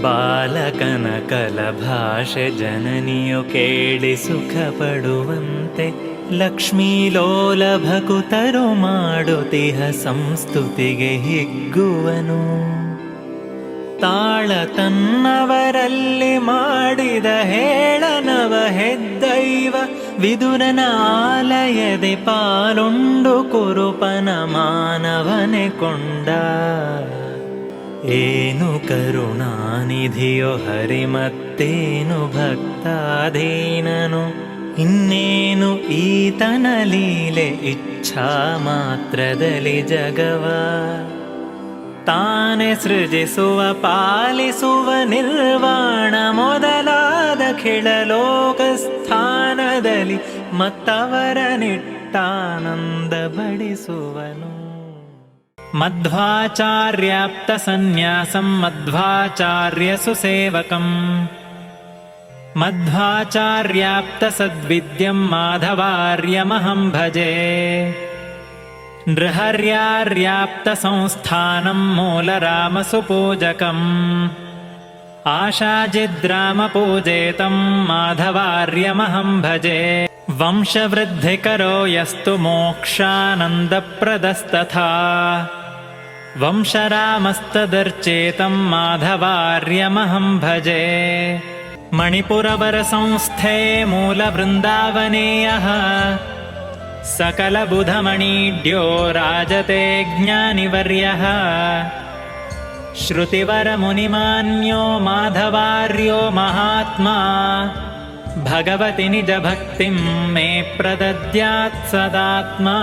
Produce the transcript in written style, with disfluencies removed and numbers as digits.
ಬಾಲಕನ ಕಲಭಾಷೆ ಜನನಿಯು ಕೇಳಿ ಸುಖ ಪಡುವಂತೆ ಲಕ್ಷ್ಮೀ ಲೋಲಭಕುತರು ಮಾಡುತಿಹ ಸಂಸ್ತುತಿಗೆ ಹಿಗ್ಗುವನು. ತಾಳ ತನ್ನವರಲ್ಲಿ ಮಾಡಿದ ಹೇಳನವ ಹೆದ್ದೈವ ವಿದುರನ ಆಲಯದೆ ಪಾಲುಂಡು ಕುರುಪನ ಮಾನವನೆ ಕೊಂಡ. ಏನು ಕರುಣಾನಿಧಿಯೋ ಹರಿ ಮತ್ತೇನು ಭಕ್ತಾಧೀನನು, ಇನ್ನೇನು ಈತನ ಲೀಲೆ ಇಚ್ಛಾ ಮಾತ್ರದಲ್ಲಿ ಜಗವ. ತಾನೆ ಸೃಜಿಸುವ ಪಾಲಿಸುವ ನಿರ್ವಾಣ ಮೊದಲಾದ ಖಿಳಲೋಕ ಸ್ಥಾನದಲ್ಲಿ ಮತ್ತವರ ನಿಟ್ಟಾನಂದ ಬಡಿಸುವನು. ಮಧ್ವಾಚಾರ್ಯಾಪ್ತ ಸನ್ಯಾಸಂ ಮಧ್ವಾಚಾರ್ಯ ಸುಸೇವಕಂ ಮಧ್ವಾಚಾರ್ಯಾಪ್ತ ಸದ್ವಿದ್ಯಂ ಮಾಧವಾರ್ಯಮಹಂ ಭಜೆ. ನೃಹರ್ಯಾರ್ಯಾಪ್ತ ಸಂಸ್ಥಾನಂ ಮೂಲರಾಮಸುಪೂಜಕಂ ಆಶಾಜಿದ್ರಾಮ ಪೂಜೇತಂ ಮಾಧವಾರ್ಯಮಹಂ ಭಜೆ. ವಂಶವೃದ್ಧಿಕರೋ ಯಸ್ತು ಮೋಕ್ಷಾನಂದಪ್ರದಸ್ತಥಾ ವಂಶರಾಮಸ್ತದರ್ಚೇತಂ ಮಾಧವಾರ್ಯಮಹಂ ಭಜೆ. ಮಣಿಪುರವರ ಸಂಸ್ಥೆ ಮೂಲವೃಂದಾವನೇಯಃ ಸಕಲಬುಧಮಣೀಢ್ಯೋ ರಾಜತೆ ಜ್ಞಾನಿವರ್ಯಃ. ಶ್ರುತಿವರಮುನಿಮಾನ್ಯೋ ಮಾಧವಾರ್ಯೋ ಮಹಾತ್ಮಾ ಭಗವತಿ ನಿಜಭಕ್ತಿಂ ಮೇ ಪ್ರದದ್ಯಾತ್ ಸದಾತ್ಮಾ.